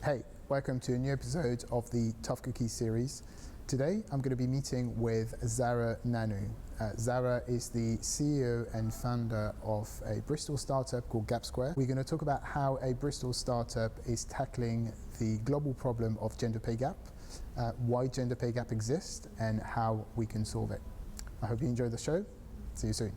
Hey, welcome to a new episode of the Tough Cookies series. Today, I'm going to be meeting with Zara Nanu. Zara is the CEO and founder of a Bristol startup called GapSquare. We're going to talk about how a Bristol startup is tackling the global problem of gender pay gap, why gender pay gap exists, and how we can solve it. I hope you enjoy the show. See you soon.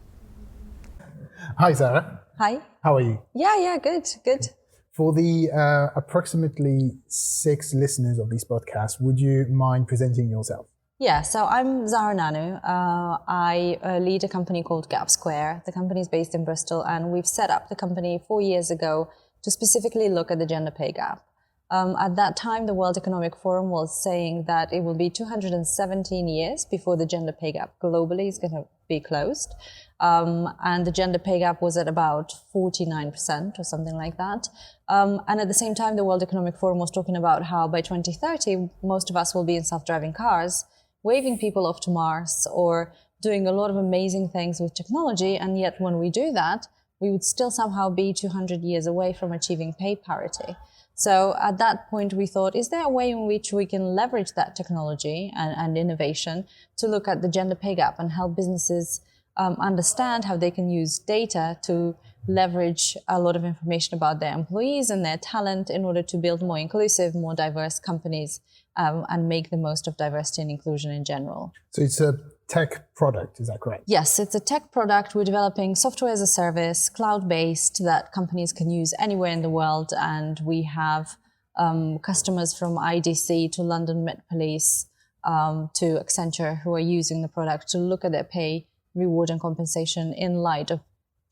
Hi, Zara. Hi. How are you? Yeah, good. For the approximately 6 listeners of this podcast, would you mind presenting yourself? Yeah, so I'm Zara Nanu. I lead a company called GapSquare. The company is based in Bristol, and we've set up the company 4 years ago to specifically look at the gender pay gap. At that time, the World Economic Forum was saying that it will be 217 years before the gender pay gap globally is going to be closed. And the gender pay gap was at about 49% or something like that. And at the same time, the World Economic Forum was talking about how by 2030, most of us will be in self-driving cars, waving people off to Mars or doing a lot of amazing things with technology. And yet when we do that, we would still somehow be 200 years away from achieving pay parity. So at that point, we thought, is there a way in which we can leverage that technology and innovation to look at the gender pay gap and help businesses understand how they can use data to leverage a lot of information about their employees and their talent in order to build more inclusive, more diverse companies and make the most of diversity and inclusion in general. So it's a tech product, is that correct? Yes, it's a tech product. We're developing software as a service, cloud-based, that companies can use anywhere in the world. And we have customers from IDC to London Met Police to Accenture who are using the product to look at their pay, reward and compensation in light of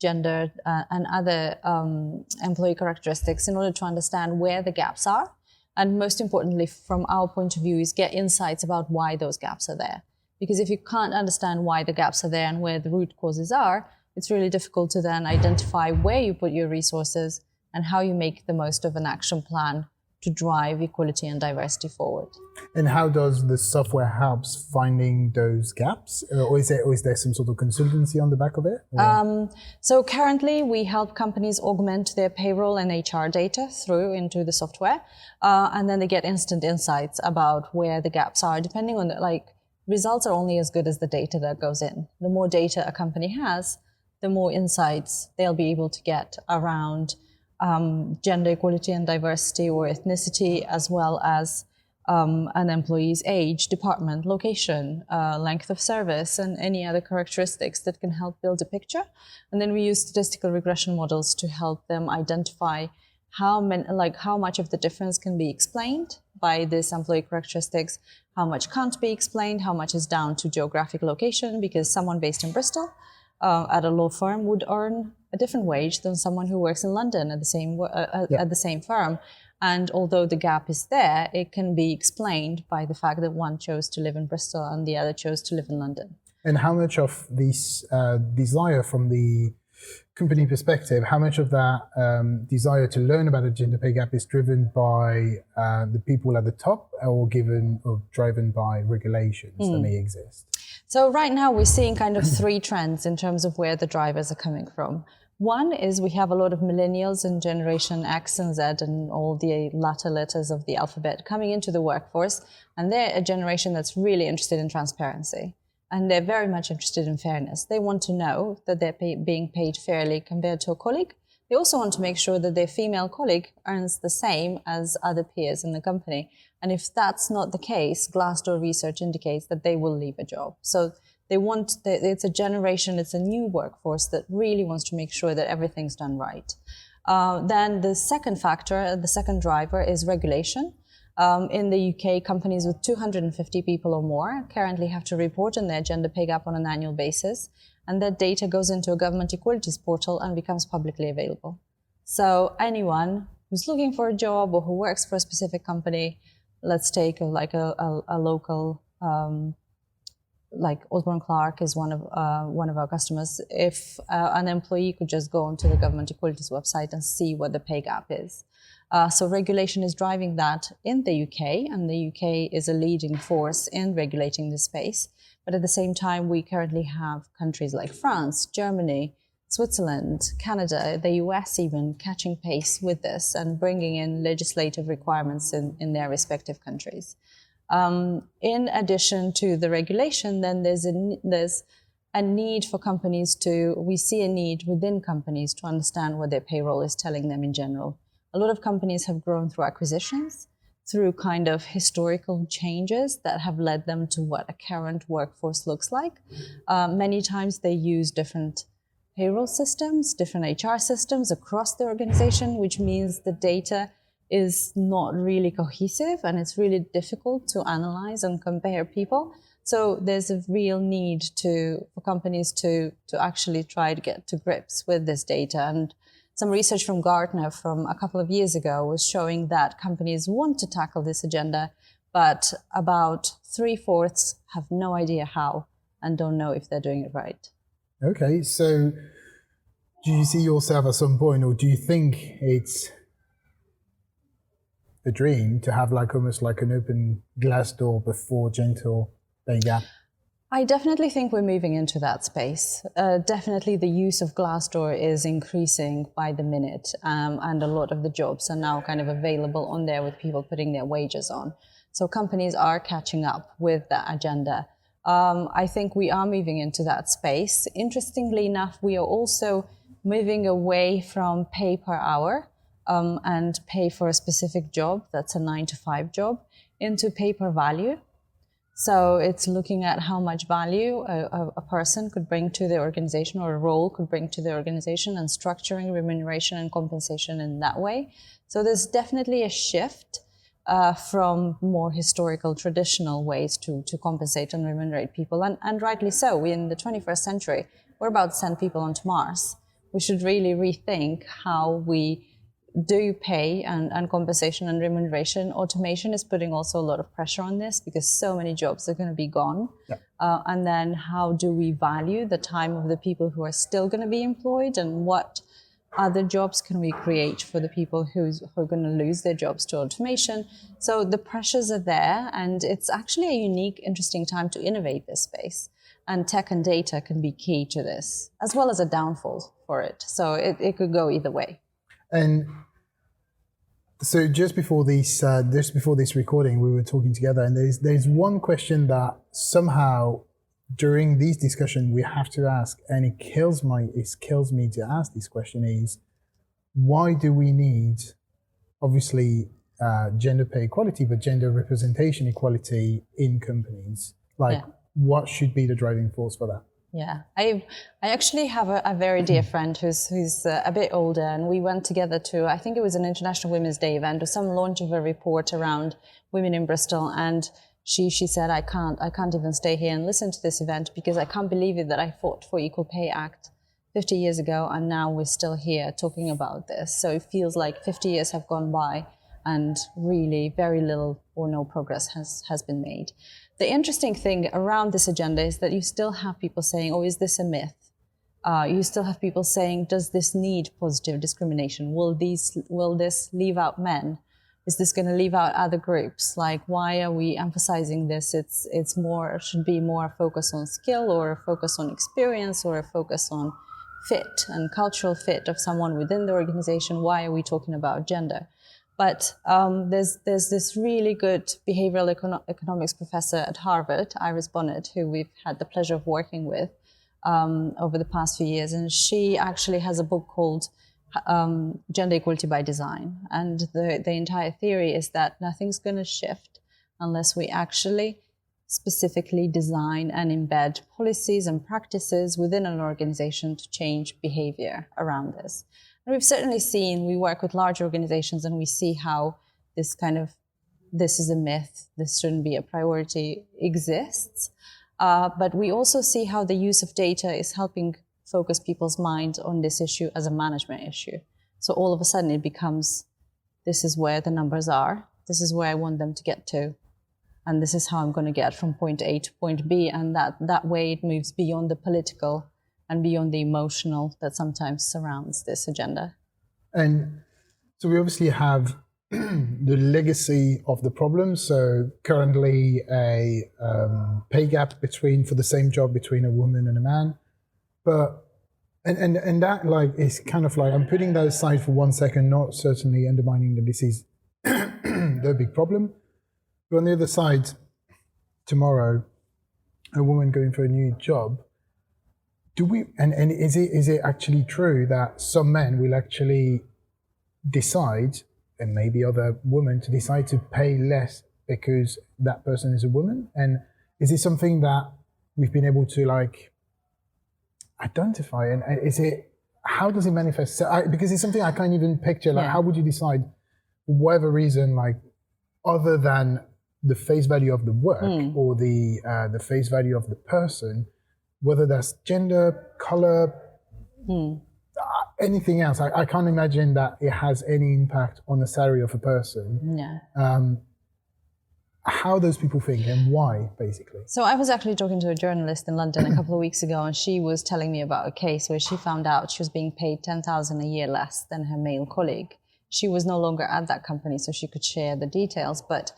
gender and other employee characteristics in order to understand where the gaps are. And most importantly, from our point of view, is get insights about why those gaps are there. Because if you can't understand why the gaps are there and where the root causes are, it's really difficult to then identify where you put your resources and how you make the most of an action plan to drive equality and diversity forward. And how does the software helps finding those gaps? Or is there some sort of consultancy on the back of it? So currently we help companies augment their payroll and HR data through into the software. And then they get instant insights about where the gaps are, depending on results are only as good as the data that goes in. The more data a company has, the more insights they'll be able to get around gender equality and diversity or ethnicity, as well as an employee's age, department, location, length of service, and any other characteristics that can help build a picture. And then we use statistical regression models to help them identify how much of the difference can be explained by this employee characteristics, how much can't be explained, how much is down to geographic location, because someone based in Bristol at a law firm would earn a different wage than someone who works in London at the same firm. And although the gap is there, it can be explained by the fact that one chose to live in Bristol and the other chose to live in London. And how much of this desire from the company perspective, how much of that desire to learn about the gender pay gap is driven by the people at the top or driven by regulations that may exist? So right now we're seeing kind of 3 trends in terms of where the drivers are coming from. One is we have a lot of millennials and Generation X and Z and all the latter letters of the alphabet coming into the workforce, and they're a generation that's really interested in transparency. And they're very much interested in fairness. They want to know that they're being paid fairly compared to a colleague. They also want to make sure that their female colleague earns the same as other peers in the company. And if that's not the case, Glassdoor research indicates that they will leave a job. So it's a generation, it's a new workforce that really wants to make sure that everything's done right. Then the second factor, the second driver is regulation. In the UK, companies with 250 people or more currently have to report on their gender pay gap on an annual basis, and that data goes into a government equalities portal and becomes publicly available. So anyone who's looking for a job or who works for a specific company, let's take a local, like Osborne Clark is one of our customers. If an employee could just go onto the government equalities website and see what the pay gap is. So regulation is driving that in the UK, and the UK is a leading force in regulating this space. But at the same time, we currently have countries like France, Germany, Switzerland, Canada, the US even catching pace with this and bringing in legislative requirements in their respective countries. In addition to the regulation, then there's a need for companies we see a need within companies to understand what their payroll is telling them in general. A lot of companies have grown through acquisitions, through kind of historical changes that have led them to what a current workforce looks like. Many times they use different payroll systems, different HR systems across the organization, which means the data is not really cohesive and it's really difficult to analyze and compare people. So there's a real need for companies to actually try to get to grips with this data. And some research from Gartner from a couple of years ago was showing that companies want to tackle this agenda, but about 3/4 have no idea how and don't know if they're doing it right. Okay, so do you see yourself at some point, or do you think it's a dream to have almost like an open Glassdoor before gentle pay gap? I definitely think we're moving into that space. Definitely the use of Glassdoor is increasing by the minute, and a lot of the jobs are now kind of available on there with people putting their wages on. So companies are catching up with that agenda. I think we are moving into that space. Interestingly enough, we are also moving away from pay per hour and pay for a specific job, that's a 9-to-5 job, into pay per value. So it's looking at how much value a person could bring to the organization or a role could bring to the organization and structuring remuneration and compensation in that way. So there's definitely a shift from more historical, traditional ways to compensate and remunerate people. And rightly so. We're in the 21st century. We're about to send people onto Mars. We should really rethink how we do pay and compensation and remuneration. Automation is putting also a lot of pressure on this because so many jobs are going to be gone. Yeah. And then how do we value the time of the people who are still going to be employed, and what other jobs can we create for the people who are going to lose their jobs to automation? So the pressures are there, and it's actually a unique, interesting time to innovate this space. And tech and data can be key to this, as well as a downfall for it. So it could go either way. And so just before this recording, we were talking together, and there's one question that somehow during these discussions we have to ask, and it kills me to ask this question, is why do we need, obviously, gender pay equality, but gender representation equality in companies? What should be the driving force for that? Yeah, I actually have a very dear friend who's a bit older, and we went together to, I think it was an International Women's Day event or some launch of a report around women in Bristol, and she said, I can't even stay here and listen to this event because I can't believe it that I fought for Equal Pay Act 50 years ago and now we're still here talking about this. So it feels like 50 years have gone by and really very little or no progress has been made. The interesting thing around this agenda is that you still have people saying, oh, is this a myth? You still have people saying, does this need positive discrimination? Will this leave out men? Is this going to leave out other groups? Like, why are we emphasizing this? Should be more a focus on skill or a focus on experience or a focus on fit and cultural fit of someone within the organization. Why are we talking about gender? But there's this really good behavioral economics professor at Harvard, Iris Bonnet, who we've had the pleasure of working with over the past few years. And she actually has a book called Gender Equality by Design. And the entire theory is that nothing's going to shift unless we actually specifically design and embed policies and practices within an organization to change behavior around this. And we've certainly seen, we work with large organizations and we see how this is a myth, this shouldn't be a priority, exists. But we also see how the use of data is helping focus people's minds on this issue as a management issue. So all of a sudden it becomes, this is where the numbers are, this is where I want them to get to, and this is how I'm going to get from point A to point B, and that way it moves beyond the political and beyond the emotional that sometimes surrounds this agenda. And so we obviously have the legacy of the problem. So currently a pay gap for the same job between a woman and a man. But And that like is kind of like, I'm putting that aside for 1 second, not certainly undermining that this is the big problem. But on the other side, tomorrow, a woman going for a new job, and is it actually true that some men will actually decide, and maybe other women, to decide to pay less because that person is a woman? And is it something that we've been able to like identify? And how does it manifest? Because it's something I can't even picture. Like, how would you decide, for whatever reason, like other than the face value of the work or the face value of the person, whether that's gender, color, anything else? I can't imagine that it has any impact on the salary of a person. Yeah. How those people think and why, basically. So I was actually talking to a journalist in London a couple of weeks ago, and she was telling me about a case where she found out she was being paid $10,000 a year less than her male colleague. She was no longer at that company, so she could share the details. But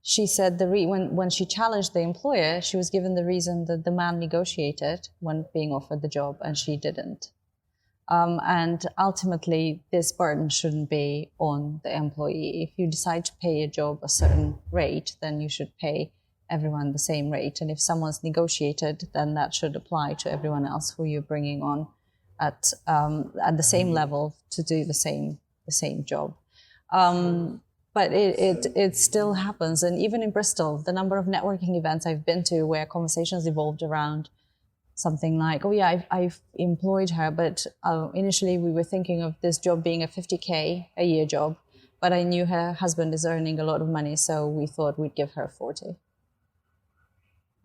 she said when she challenged the employer, she was given the reason that the man negotiated when being offered the job, and she didn't. And ultimately, this burden shouldn't be on the employee. If you decide to pay a job a certain rate, then you should pay everyone the same rate. And if someone's negotiated, then that should apply to everyone else who you're bringing on at the same level to do the same job. But it still happens. And even in Bristol, the number of networking events I've been to where conversations evolved around something like, oh yeah, I've employed her, but initially we were thinking of this job being a 50K a year job, but I knew her husband is earning a lot of money, so we thought we'd give her 40.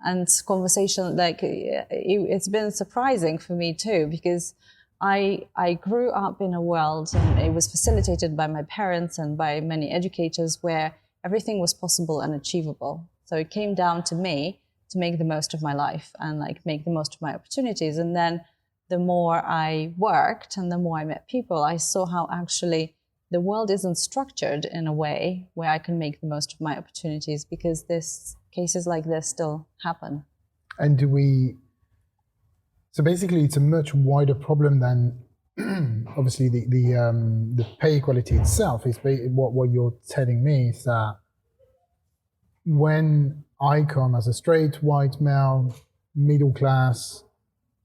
And conversation, like, it's been surprising for me too, because I grew up in a world, and it was facilitated by my parents and by many educators, where everything was possible and achievable. So it came down to me to make the most of my life and like make the most of my opportunities. And then the more I worked and the more I met people, I saw how actually the world isn't structured in a way where I can make the most of my opportunities, because cases like this still happen. And so basically it's a much wider problem than obviously the pay equality itself. Is what you're telling me is that when I come as a straight white male, middle class,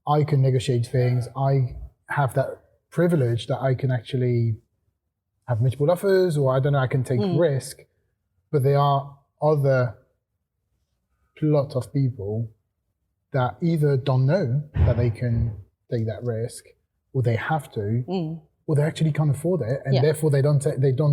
I can negotiate things. I have that privilege that I can actually have multiple offers, or I don't know, I can take risk. But there are other lot of people that either don't know that they can take that risk, or they have to, or they actually can't afford it, and therefore they don't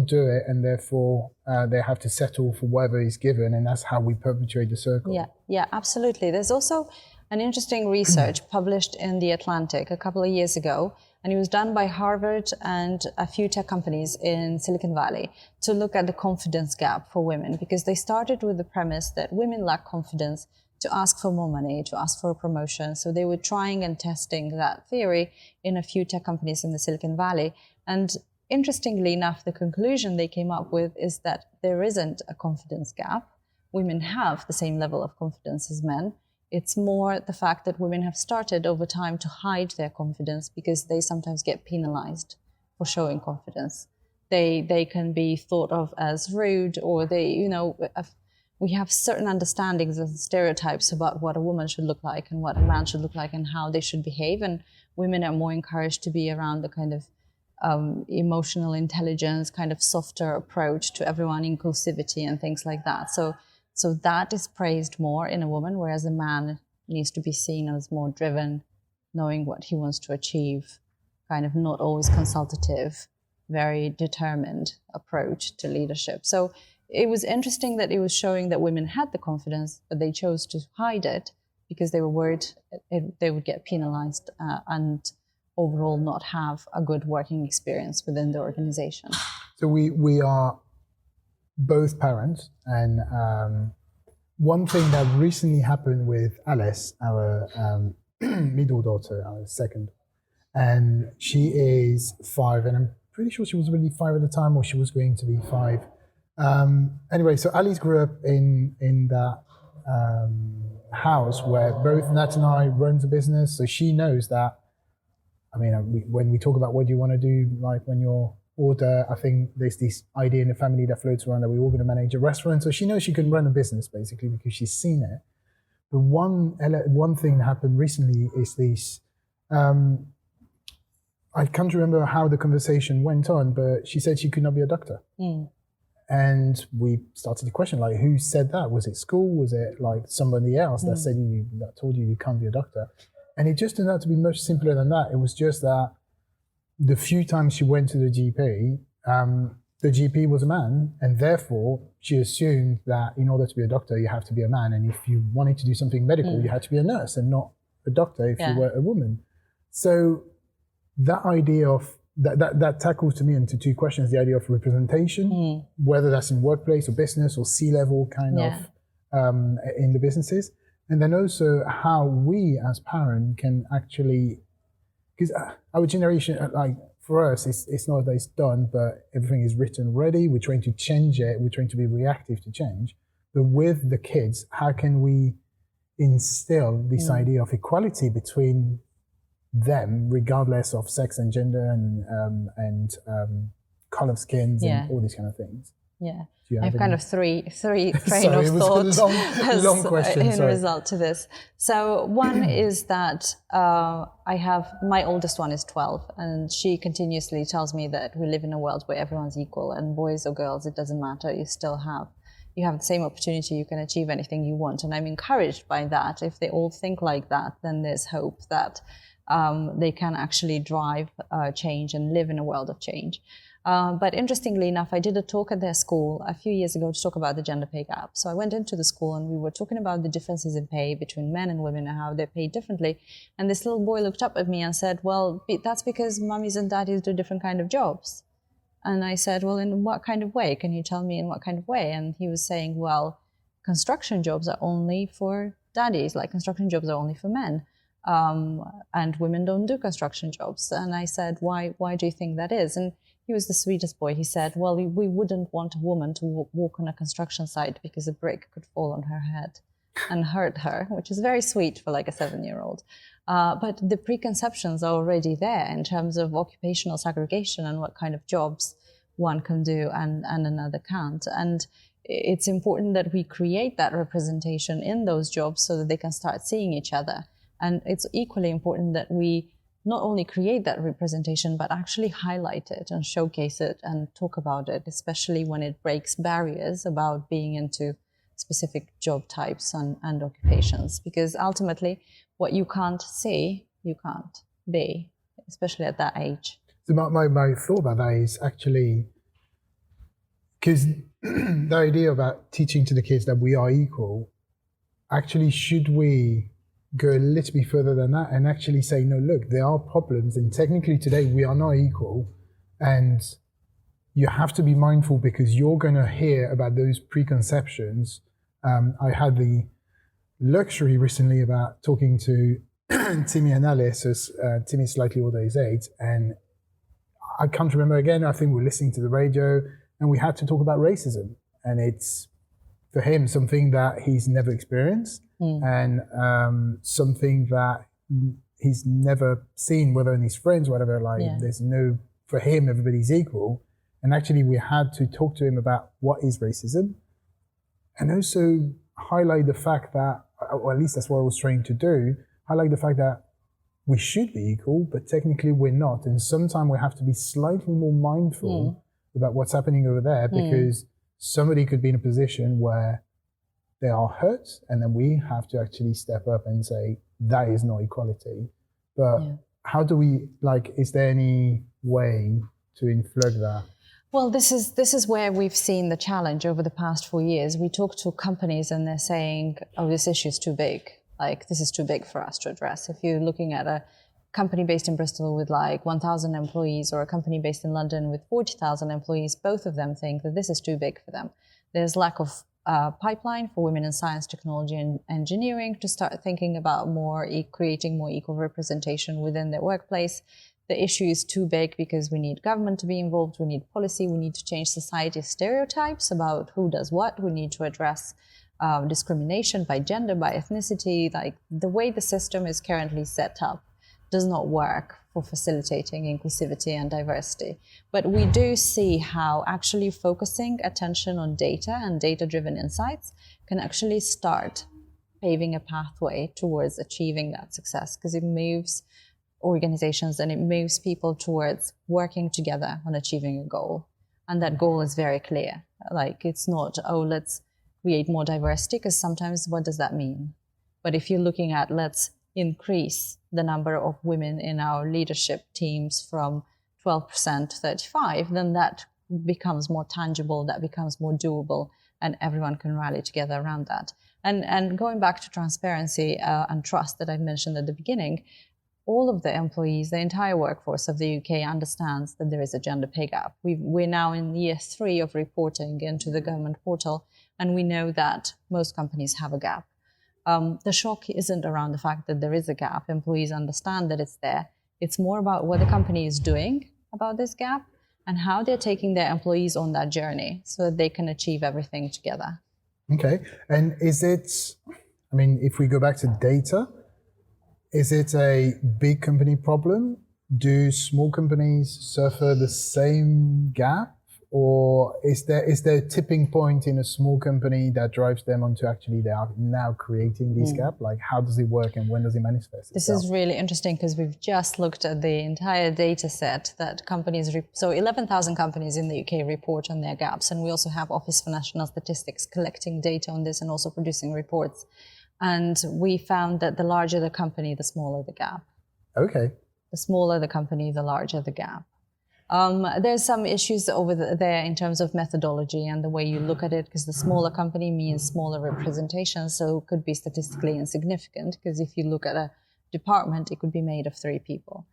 do it, and therefore they have to settle for whatever is given, and that's how we perpetuate the circle. Yeah, absolutely. There's also an interesting research published in The Atlantic a couple of years ago, and it was done by Harvard and a few tech companies in Silicon Valley to look at the confidence gap for women, because they started with the premise that women lack confidence to ask for more money, to ask for a promotion. So they were trying and testing that theory in a few tech companies in the Silicon Valley. And interestingly enough, the conclusion they came up with is that there isn't a confidence gap. Women have the same level of confidence as men. It's more the fact that women have started over time to hide their confidence, because they sometimes get penalized for showing confidence. They can be thought of as rude, or we have certain understandings and stereotypes about what a woman should look like and what a man should look like and how they should behave. And women are more encouraged to be around the kind of emotional intelligence, kind of softer approach to everyone, inclusivity and things like that. So that is praised more in a woman, whereas a man needs to be seen as more driven, knowing what he wants to achieve, kind of not always consultative, very determined approach to leadership. So it was interesting that it was showing that women had the confidence, but they chose to hide it because they were worried they would get penalized and overall not have a good working experience within the organization. So we are both parents, and one thing that recently happened with Alice, our middle daughter, our second, and she is 5, and I'm pretty sure she was really 5 at the time, or she was going to be 5. Anyway, so Alice grew up in that house where both Nat and I run the business, so she knows that I mean, when we talk about what do you want to do, like when you're older, I think there's this idea in the family that floats around that we're all going to manage a restaurant. So she knows she can run a business basically because she's seen it. But one thing that happened recently is this. I can't remember how the conversation went on, but she said she could not be a doctor. And we started to question, like, who said that? Was it school? Was it like somebody else that said that told you can't be a doctor? And it just turned out to be much simpler than that. It was just that the few times she went to the GP was a man, and therefore she assumed that in order to be a doctor, you have to be a man. And if you wanted to do something medical, you had to be a nurse and not a doctor if you were a woman. So that idea of that tackles to me into two questions: the idea of representation, whether that's in workplace or business or C-level kind of in the businesses, and then also how we as parents can actually, because our generation, like for us, it's not that it's done, but everything is written already. We're trying to change it. We're trying to be reactive to change. But with the kids, how can we instill this idea of equality between them, regardless of sex and gender and color of skins and all these kind of things? Yeah, I have kind of three train of thought long question, in result to this. So one is that I have, my oldest one is 12, and she continuously tells me that we live in a world where everyone's equal, and boys or girls, it doesn't matter. You have the same opportunity. You can achieve anything you want, and I'm encouraged by that. If they all think like that, then there's hope that they can actually drive change and live in a world of change. But interestingly enough, I did a talk at their school a few years ago to talk about the gender pay gap. So I went into the school and we were talking about the differences in pay between men and women and how they're paid differently. And this little boy looked up at me and said, well, that's because mummies and daddies do different kind of jobs. And I said, well, in what kind of way? Can you tell me in what kind of way? And he was saying, well, construction jobs are only for daddies, like construction jobs are only for men. And women don't do construction jobs. And I said, why do you think that is? And he was the sweetest boy. He said, well, we wouldn't want a woman to walk on a construction site because a brick could fall on her head and hurt her, which is very sweet for like a 7-year-old. But the preconceptions are already there in terms of occupational segregation and what kind of jobs one can do and another can't. And it's important that we create that representation in those jobs so that they can start seeing each other. And it's equally important that we not only create that representation, but actually highlight it and showcase it and talk about it, especially when it breaks barriers about being into specific job types and occupations. Because ultimately, what you can't see, you can't be, especially at that age. So my thought about that is actually, because the idea about teaching to the kids that we are equal, actually, should we go a little bit further than that and actually say, no, look, there are problems, and technically today we are not equal, and you have to be mindful because you're going to hear about those preconceptions. I had the luxury recently about talking to Timmy and Alice, as Timmy's slightly older, he's 8, and I can't remember again, I think we were listening to the radio and we had to talk about racism, and it's for him something that he's never experienced. And something that he's never seen, whether in his friends, whatever, there's no, for him, everybody's equal. And actually we had to talk to him about what is racism, and also highlight the fact that, or at least that's what I was trying to do, highlight the fact that we should be equal, but technically we're not. And sometimes we have to be slightly more mindful about what's happening over there, because somebody could be in a position where they are hurt, and then we have to actually step up and say, that is not equality. But how do we, is there any way to inflect that? Well, this is where we've seen the challenge over the past 4 years. We talk to companies and they're saying, oh, this issue is too big. This is too big for us to address. If you're looking at a company based in Bristol with 1,000 employees, or a company based in London with 40,000 employees, both of them think that this is too big for them. There's lack of pipeline for women in science, technology, and engineering to start thinking about creating more equal representation within their workplace. The issue is too big because we need government to be involved, we need policy, we need to change society's stereotypes about who does what, we need to address discrimination by gender, by ethnicity. The way the system is currently set up does not work for facilitating inclusivity and diversity. But we do see how actually focusing attention on data and data-driven insights can actually start paving a pathway towards achieving that success, because it moves organizations and it moves people towards working together on achieving a goal. And that goal is very clear. Like, it's not, oh, let's create more diversity, because sometimes what does that mean? But if you're looking at, let's increase the number of women in our leadership teams from 12% to 35%, then that becomes more tangible, that becomes more doable, and everyone can rally together around that. And going back to transparency and trust that I mentioned at the beginning, all of the employees, the entire workforce of the UK understands that there is a gender pay gap. We're now in year 3 of reporting into the government portal, and we know that most companies have a gap. The shock isn't around the fact that there is a gap. Employees understand that it's there. It's more about what the company is doing about this gap and how they're taking their employees on that journey so that they can achieve everything together. Okay. And is it, I mean, if we go back to data, is it a big company problem? Do small companies suffer the same gap? Or is there a tipping point in a small company that drives them onto actually they are now creating this gap? Like, how does it work and when does it manifest itself? This is really interesting, because we've just looked at the entire data set that companies, so 11,000 companies in the UK report on their gaps. And we also have Office for National Statistics collecting data on this and also producing reports. And we found that the larger the company, the smaller the gap. Okay. The smaller the company, the larger the gap. There's some issues over there in terms of methodology and the way you look at it, because the smaller company means smaller representation, so it could be statistically insignificant, because if you look at a department, it could be made of 3 people.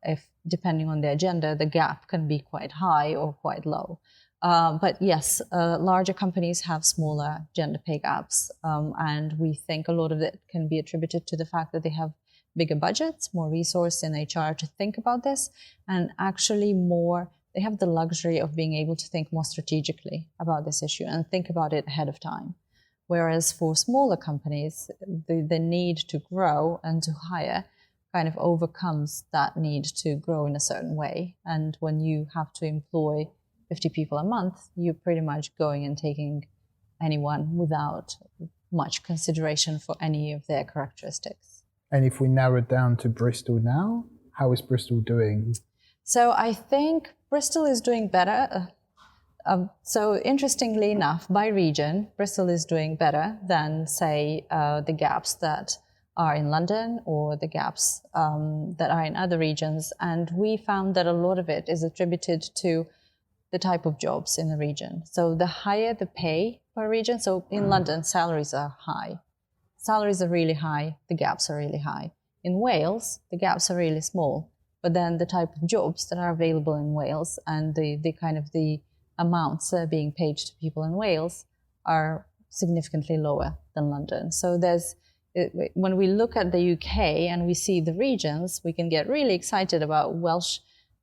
If, depending on their gender, the gap can be quite high or quite low. But yes, larger companies have smaller gender pay gaps, and we think a lot of it can be attributed to the fact that they have bigger budgets, more resource in HR to think about this, and actually they have the luxury of being able to think more strategically about this issue and think about it ahead of time. Whereas for smaller companies, the need to grow and to hire kind of overcomes that need to grow in a certain way. And when you have to employ 50 people a month, you're pretty much going and taking anyone without much consideration for any of their characteristics. And if we narrow it down to Bristol now, how is Bristol doing? So I think Bristol is doing better. So interestingly enough, by region, Bristol is doing better than, say, the gaps that are in London or the gaps that are in other regions. And we found that a lot of it is attributed to the type of jobs in the region. So the higher the pay per region, so in London, salaries are high. Salaries are really high, the gaps are really high. In Wales, the gaps are really small, but then the type of jobs that are available in Wales and the kind of the amounts being paid to people in Wales are significantly lower than London. So when we look at the UK and we see the regions, we can get really excited about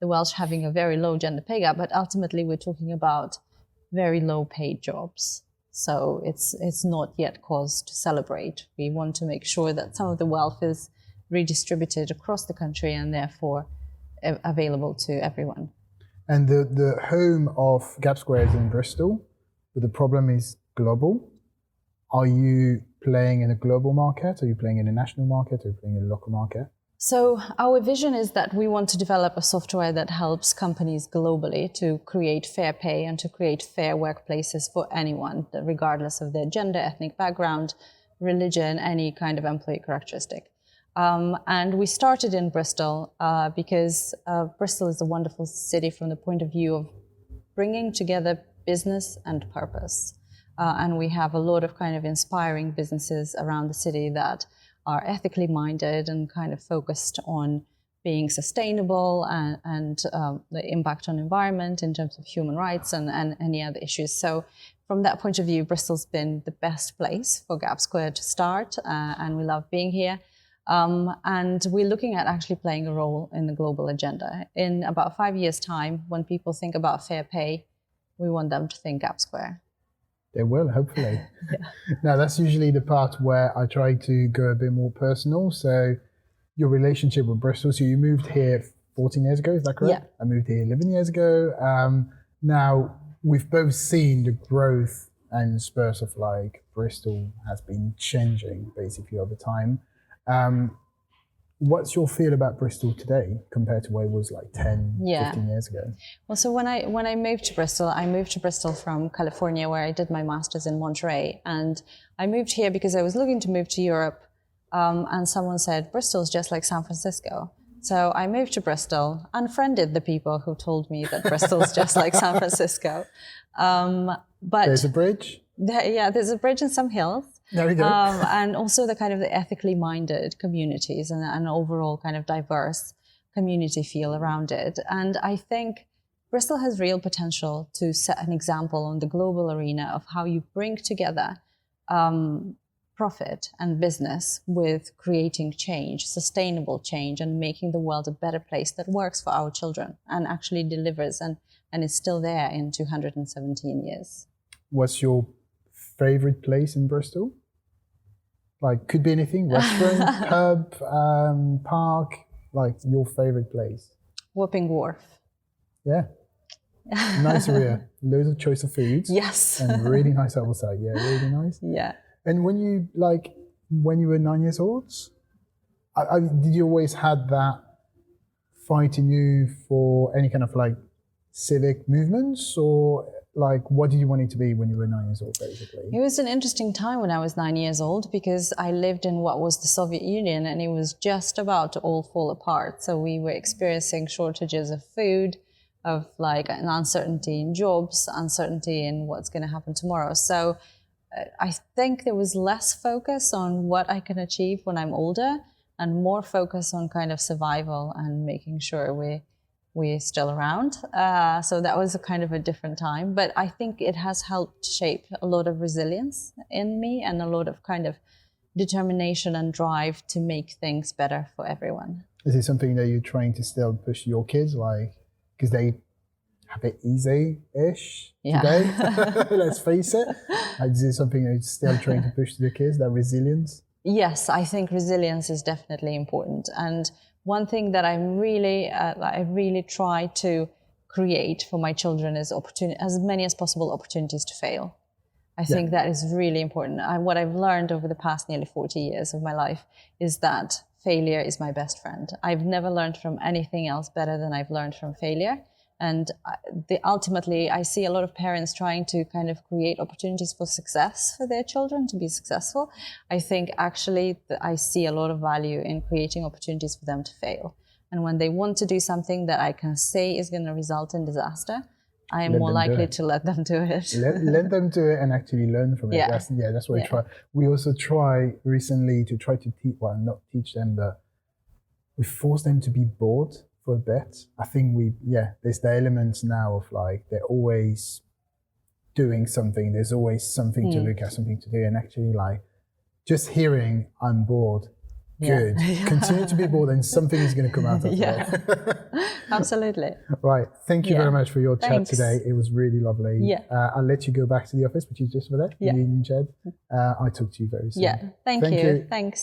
the Welsh having a very low gender pay gap, but ultimately we're talking about very low paid jobs. So it's not yet cause to celebrate. We want to make sure that some of the wealth is redistributed across the country and therefore available to everyone. And the home of GapSquare is in Bristol, but the problem is global. Are you playing in a global market? Are you playing in a national market? Are you playing in a local market? So our vision is that we want to develop a software that helps companies globally to create fair pay and to create fair workplaces for anyone, regardless of their gender, ethnic background, religion, any kind of employee characteristic. And we started in Bristol because Bristol is a wonderful city from the point of view of bringing together business and purpose. And we have a lot of kind of inspiring businesses around the city that are ethically minded and kind of focused on being sustainable and the impact on environment in terms of human rights and any other issues. So from that point of view, Bristol's been the best place for GapSquare to start, and we love being here. And we're looking at actually playing a role in the global agenda. In about 5 years' time, when people think about fair pay, we want them to think GapSquare. They will, hopefully. Yeah. Now, that's usually the part where I try to go a bit more personal. So your relationship with Bristol. So you moved here 14 years ago, is that correct? Yeah. I moved here 11 years ago. Now, we've both seen the growth and spurs of like Bristol has been changing basically over time. What's your feel about Bristol today compared to where it was like 10, 15 years ago? Well, so when I moved to Bristol, I moved to Bristol from California, where I did my master's in Monterey. And I moved here because I was looking to move to Europe. And someone said, Bristol's just like San Francisco. So I moved to Bristol, unfriended the people who told me that Bristol's just like San Francisco. But there's a bridge? There's a bridge and some hills. There we go. And also the kind of the ethically minded communities and an overall kind of diverse community feel around it. And I think Bristol has real potential to set an example on the global arena of how you bring together profit and business with creating change, sustainable change, and making the world a better place that works for our children and actually delivers and is still there in 217 years. What's your favorite place in Bristol? Like, could be anything, restaurant, pub, park, like your favorite place? Wapping Wharf. Yeah. Nice area, loads of choice of foods. Yes. And really nice outside. Yeah, really nice. Yeah. And when you were 9 years old, did you always had that fight in you for any kind of like civic movements, or like what did you want it to be when you were 9 years old, basically? It was an interesting time when I was 9 years old because I lived in what was the Soviet Union and it was just about to all fall apart. So we were experiencing shortages of food, of like an uncertainty in jobs, uncertainty in what's going to happen tomorrow. So I think there was less focus on what I can achieve when I'm older and more focus on kind of survival and making sure we're still around. So that was a kind of a different time. But I think it has helped shape a lot of resilience in me and a lot of kind of determination and drive to make things better for everyone. Is it something that you're trying to still push your kids, like, because they have it easy-ish today? Let's face it. Is it something that you're still trying to push to the kids, that resilience? Yes, I think resilience is definitely important. And one thing that I really try to create for my children is as many as possible opportunities to fail. I think that is really important. What I've learned over the past nearly 40 years of my life is that failure is my best friend. I've never learned from anything else better than I've learned from failure. And ultimately, I see a lot of parents trying to kind of create opportunities for success for their children to be successful. I think actually I see a lot of value in creating opportunities for them to fail. And when they want to do something that I can say is going to result in disaster, I am more likely to let them do it. Let them do it and actually learn from it. Yeah. That's what we try. We also try recently to try to teach, well, not teach them, but we force them to be bored for a bit. I think there's the elements now of like, they're always doing something. There's always something to look at, something to do. And actually like, just hearing, I'm bored, good. Continue to be bored and something is going to come out of it. Absolutely. Right. Thank you very much for your Thanks. chat today. It was really lovely. Yeah. I'll let you go back to the office, which is just over there, in the union shed. I talk to you very soon. Yeah. Thank you. Thanks.